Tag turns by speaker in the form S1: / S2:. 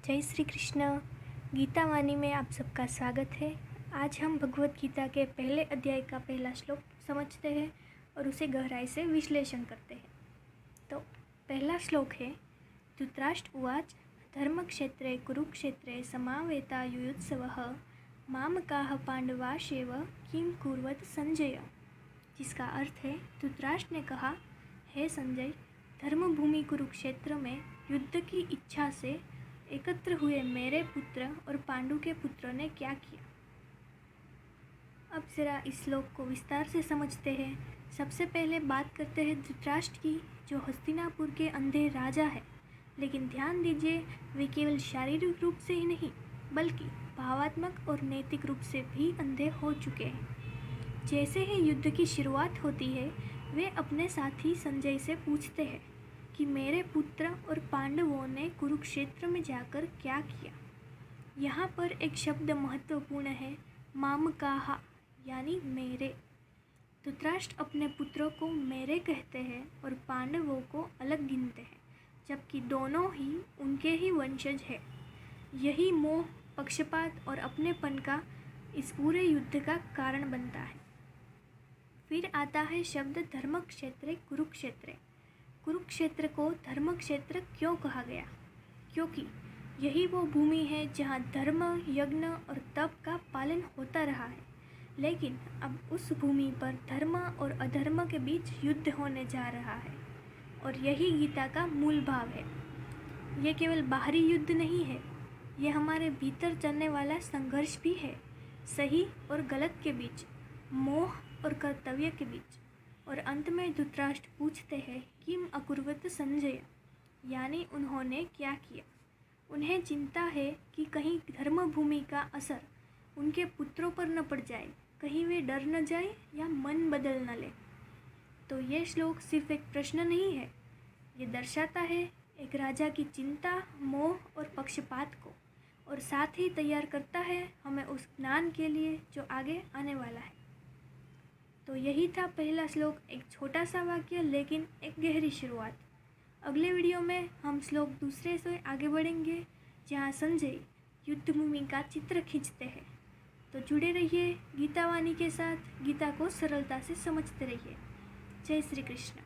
S1: जय श्री कृष्ण। गीता वाणी में आप सबका स्वागत है। आज हम भगवत गीता के पहले अध्याय का पहला श्लोक समझते हैं और उसे गहराई से विश्लेषण करते हैं। तो पहला श्लोक है, धृतराष्ट्र उवाच धर्मक्षेत्रे कुरुक्षेत्रे समावेतायुयुत्सवः मामकाः पांडवाश्चैव किं कुर्वत संजय। जिसका अर्थ है, धृतराष्ट्र ने कहा, हे संजय, धर्मभूमि कुरुक्षेत्र में युद्ध की इच्छा से एकत्र हुए मेरे पुत्र और पांडु के पुत्रों ने क्या किया। अब ज़रा इस श्लोक को विस्तार से समझते हैं। सबसे पहले बात करते हैं धृतराष्ट्र की, जो हस्तिनापुर के अंधे राजा है। लेकिन ध्यान दीजिए, वे केवल शारीरिक रूप से ही नहीं बल्कि भावात्मक और नैतिक रूप से भी अंधे हो चुके हैं। जैसे ही युद्ध की शुरुआत होती है, वे अपने साथी संजय से पूछते हैं कि मेरे पुत्र और पांडवों ने कुरुक्षेत्र में जाकर क्या किया। यहाँ पर एक शब्द महत्वपूर्ण है, मामकाः, यानी मेरे। धृतराष्ट्र अपने पुत्रों को मेरे कहते हैं और पांडवों को अलग गिनते हैं, जबकि दोनों ही उनके ही वंशज हैं। यही मोह, पक्षपात और अपनेपन का इस पूरे युद्ध का कारण बनता है। फिर आता है शब्द धर्मक्षेत्रे कुरुक्षेत्रे। कुरुक्षेत्र को धर्मक्षेत्र क्यों कहा गया? क्योंकि यही वो भूमि है जहाँ धर्म, यज्ञ और तप का पालन होता रहा है। लेकिन अब उस भूमि पर धर्म और अधर्म के बीच युद्ध होने जा रहा है, और यही गीता का मूल भाव है। ये केवल बाहरी युद्ध नहीं है, ये हमारे भीतर चलने वाला संघर्ष भी है, सही और गलत के बीच, मोह और कर्तव्य के बीच। और अंत में धृतराष्ट्र पूछते हैं, किम अकुर्वत संजय, यानी उन्होंने क्या किया। उन्हें चिंता है कि कहीं धर्मभूमि का असर उनके पुत्रों पर न पड़ जाए, कहीं वे डर न जाए या मन बदल न ले। तो ये श्लोक सिर्फ एक प्रश्न नहीं है, ये दर्शाता है एक राजा की चिंता, मोह और पक्षपात को, और साथ ही तैयार करता है हमें उस ज्ञान के लिए जो आगे आने वाला है। तो यही था पहला श्लोक, एक छोटा सा वाक्य लेकिन एक गहरी शुरुआत। अगले वीडियो में हम श्लोक दूसरे से आगे बढ़ेंगे, जहाँ संजय युद्धभूमि का चित्र खींचते हैं। तो जुड़े रहिए गीता वाणी के साथ, गीता को सरलता से समझते रहिए। जय श्री कृष्ण।